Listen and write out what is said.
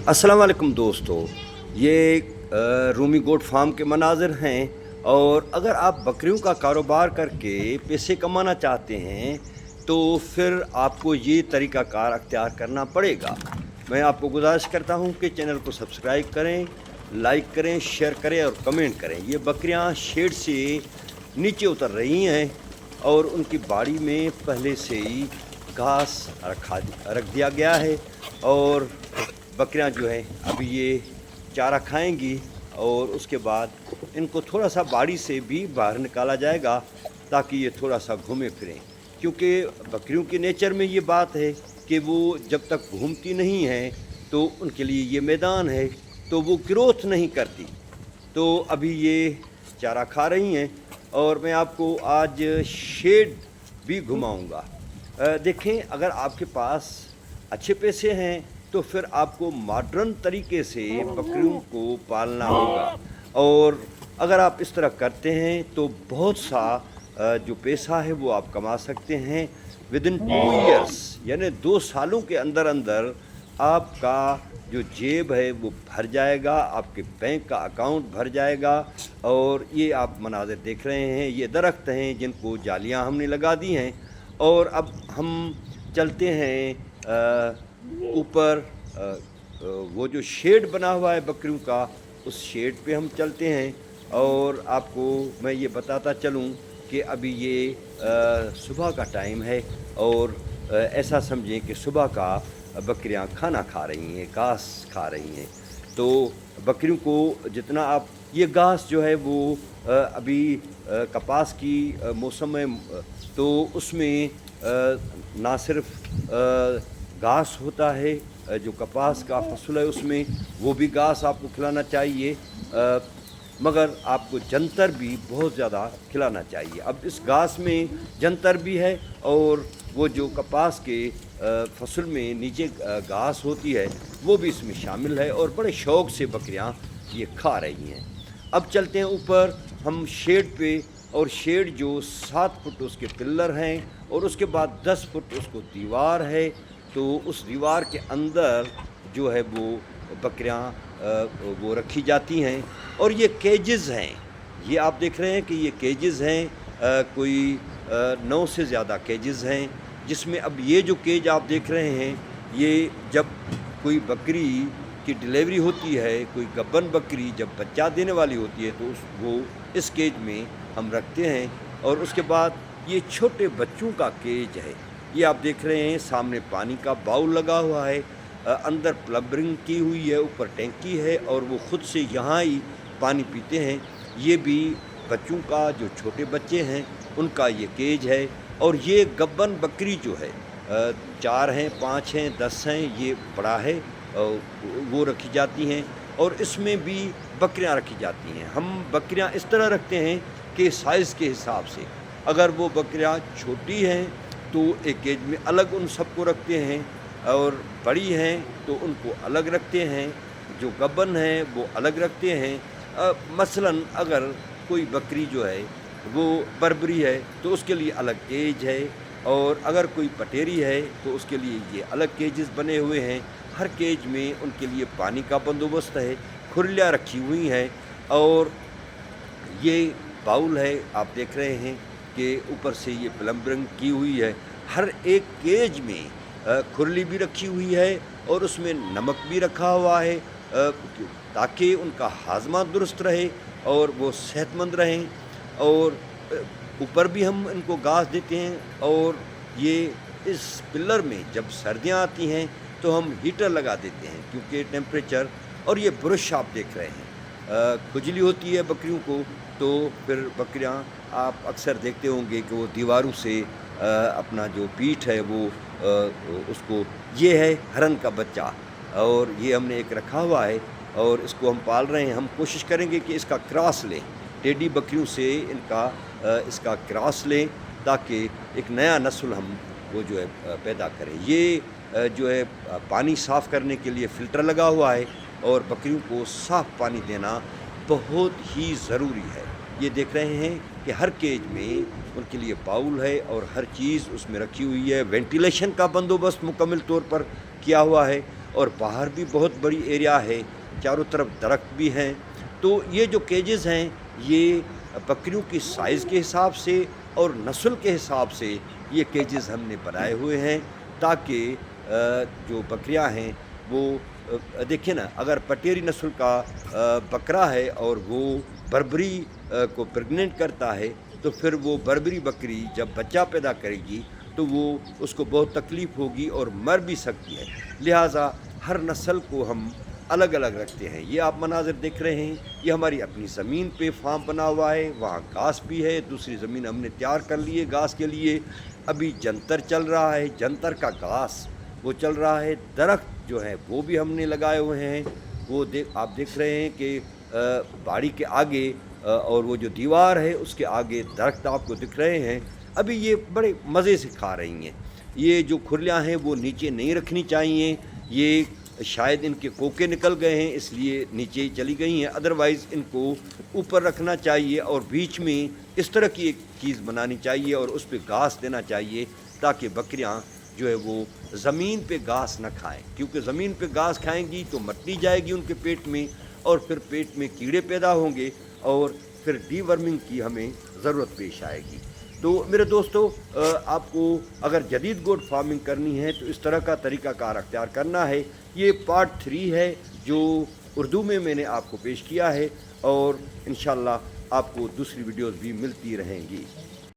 अस्सलाम वालेकुम दोस्तों। ये रूमी गोट फार्म के मनाज़िर हैं। और अगर आप बकरियों का कारोबार करके पैसे कमाना चाहते हैं तो फिर आपको ये तरीक़ाकार अख्तियार करना पड़ेगा। मैं आपको गुजारिश करता हूँ कि चैनल को सब्सक्राइब करें, लाइक करें, शेयर करें और कमेंट करें। ये बकरियाँ शेड से नीचे उतर रही हैं और उनकी बाड़ी में पहले से ही घास रख दिया गया है और बकरियां जो हैं अभी ये चारा खाएंगी और उसके बाद इनको थोड़ा सा बाड़ी से भी बाहर निकाला जाएगा ताकि ये थोड़ा सा घूमे फिरें, क्योंकि बकरियों के नेचर में ये बात है कि वो जब तक घूमती नहीं हैं तो उनके लिए ये मैदान है, तो वो ग्रोथ नहीं करती। तो अभी ये चारा खा रही हैं और मैं आपको आज शेड भी घुमाऊंगा। देखें, अगर आपके पास अच्छे पैसे हैं तो फिर आपको मॉडर्न तरीके से बकरियों को पालना होगा, और अगर आप इस तरह करते हैं तो बहुत सा जो पैसा है वो आप कमा सकते हैं। विदिन 2 ईयर्स यानी 2 सालों के अंदर अंदर आपका जो जेब है वो भर जाएगा, आपके बैंक का अकाउंट भर जाएगा। और ये आप मनाज़िर देख रहे हैं, ये दरख्त हैं जिनको जालियां हमने लगा दी हैं। और अब हम चलते हैं ऊपर, वो जो शेड बना हुआ है बकरियों का, उस शेड पे हम चलते हैं। और आपको मैं ये बताता चलूं कि अभी ये सुबह का टाइम है और ऐसा समझें कि सुबह का बकरियां खाना खा रही हैं, घास खा रही हैं। तो बकरियों को जितना आप, ये घास जो है वो अभी कपास की मौसम में, तो उसमें ना सिर्फ घास होता है, जो कपास का फसल है उसमें वो भी घास आपको खिलाना चाहिए, मगर आपको जंतर भी बहुत ज़्यादा खिलाना चाहिए। अब इस घास में जंतर भी है और वो जो कपास के फसल में नीचे घास होती है वो भी इसमें शामिल है, और बड़े शौक़ से बकरियां ये खा रही हैं। अब चलते हैं ऊपर हम शेड पे, और शेड जो 7 फुट उसके पिलर हैं और उसके बाद 10 फुट उसको दीवार है। तो उस दीवार के अंदर जो है वो बकरियां वो रखी जाती हैं। और ये केजेस हैं, ये आप देख रहे हैं कि ये केजेस हैं, कोई 9 से ज़्यादा केजेस हैं, जिसमें अब ये जो केज आप देख रहे हैं, ये जब कोई बकरी की डिलीवरी होती है, कोई गब्बन बकरी जब बच्चा देने वाली होती है तो वो इस केज में हम रखते हैं। और उसके बाद ये छोटे बच्चों का केज है, ये आप देख रहे हैं। सामने पानी का बाउल लगा हुआ है, अंदर प्लम्बिंग की हुई है, ऊपर टैंकी है और वो ख़ुद से यहाँ ही पानी पीते हैं। ये भी बच्चों का, जो छोटे बच्चे हैं उनका ये केज है। और ये गब्बन बकरी जो है 4 हैं, 5 हैं, 10 हैं, ये बड़ा है, वो रखी जाती हैं। और इसमें भी बकरियां रखी जाती हैं। हम बकरियां इस तरह रखते हैं कि साइज़ के हिसाब से, अगर वो बकरियां छोटी हैं तो एक केज में अलग उन सबको रखते हैं, और बड़ी हैं तो उनको अलग रखते हैं, जो गब्बन हैं वो अलग रखते हैं। मसलन अगर कोई बकरी जो है वो बरबरी है तो उसके लिए अलग केज है, और अगर कोई पटेरी है तो उसके लिए ये अलग केजेस बने हुए हैं। हर केज में उनके लिए पानी का बंदोबस्त है, खुरलियाँ रखी हुई हैं। और ये बाउल है, आप देख रहे हैं कि ऊपर से ये प्लम्बिंग की हुई है। हर एक केज में खुरली भी रखी हुई है और उसमें नमक भी रखा हुआ है, ताकि उनका हाजमा दुरुस्त रहे और वो सेहतमंद रहें। और ऊपर भी हम इनको घास देते हैं। और ये इस पिलर में जब सर्दियां आती हैं तो हम हीटर लगा देते हैं, क्योंकि टेम्परेचर, और ये ब्रश आप देख रहे हैं, खुजली होती है बकरियों को, तो फिर बकरियां आप अक्सर देखते होंगे कि वो दीवारों से अपना जो पीठ है वो उसको, ये है हरन का बच्चा, और ये हमने एक रखा हुआ है और इसको हम पाल रहे हैं। हम कोशिश करेंगे कि इसका क्रॉस लें, टेडी बकरियों से इसका क्रॉस लें, ताकि एक नया नस्ल हम वो जो है पैदा करें। ये जो है पानी साफ़ करने के लिए फ़िल्टर लगा हुआ है, और बकरियों को साफ़ पानी देना बहुत ही ज़रूरी है। ये देख रहे हैं कि हर केज में उनके लिए बाउल है और हर चीज़ उसमें रखी हुई है। वेंटिलेशन का बंदोबस्त मुकम्मल तौर पर किया हुआ है। اور باہر بھی بہت بڑی ایریا ہے، چاروں طرف درخت بھی ہیں۔ تو یہ جو کیجز ہیں یہ بکریوں کی سائز کے حساب سے اور نسل کے حساب سے یہ کیجز ہم نے بنائے ہوئے ہیں، تاکہ جو بکریاں ہیں وہ دیکھیں نا، اگر پٹیری نسل کا بکرا ہے اور وہ بربری کو پریگننٹ کرتا ہے، تو پھر وہ بربری بکری جب بچہ پیدا کرے گی تو وہ اس کو بہت تکلیف ہوگی اور مر بھی سکتی ہے۔ لہٰذا ہر نسل کو ہم الگ الگ رکھتے ہیں۔ یہ آپ مناظر دیکھ رہے ہیں، یہ ہماری اپنی زمین پہ فارم بنا ہوا ہے، وہاں گھاس بھی ہے، دوسری زمین ہم نے تیار کر لی ہے گھاس کے لیے۔ ابھی جنتر چل رہا ہے، جنتر کا گھاس وہ چل رہا ہے، درخت جو ہے وہ بھی ہم نے لگائے ہوئے ہیں۔ وہ آپ دیکھ رہے ہیں کہ باڑی کے آگے اور وہ جو دیوار ہے اس کے آگے درخت آپ کو دکھ رہے ہیں۔ ابھی یہ بڑے مزے سے کھا رہی ہیں۔ یہ جو کھرلیاں ہیں وہ نیچے نہیں رکھنی چاہیے، یہ شاید ان کے کوکے نکل گئے ہیں اس لیے نیچے چلی گئی ہیں، ادروائز ان کو اوپر رکھنا چاہیے اور بیچ میں اس طرح کی ایک چیز بنانی چاہیے اور اس پہ گھاس دینا چاہیے، تاکہ بکریاں جو ہے وہ زمین پہ گھاس نہ کھائیں، کیونکہ زمین پہ گھاس کھائیں گی تو مٹی جائے گی ان کے پیٹ میں، اور پھر پیٹ میں کیڑے پیدا ہوں گے اور پھر ڈی ورمنگ کی ہمیں ضرورت پیش آئے گی۔ تو میرے دوستو، آپ کو اگر جدید گوٹ فارمنگ کرنی ہے تو اس طرح کا طریقہ کار اختیار کرنا ہے۔ یہ پارٹ 3 ہے جو اردو میں نے آپ کو پیش کیا ہے، اور انشاءاللہ آپ کو دوسری ویڈیوز بھی ملتی رہیں گی۔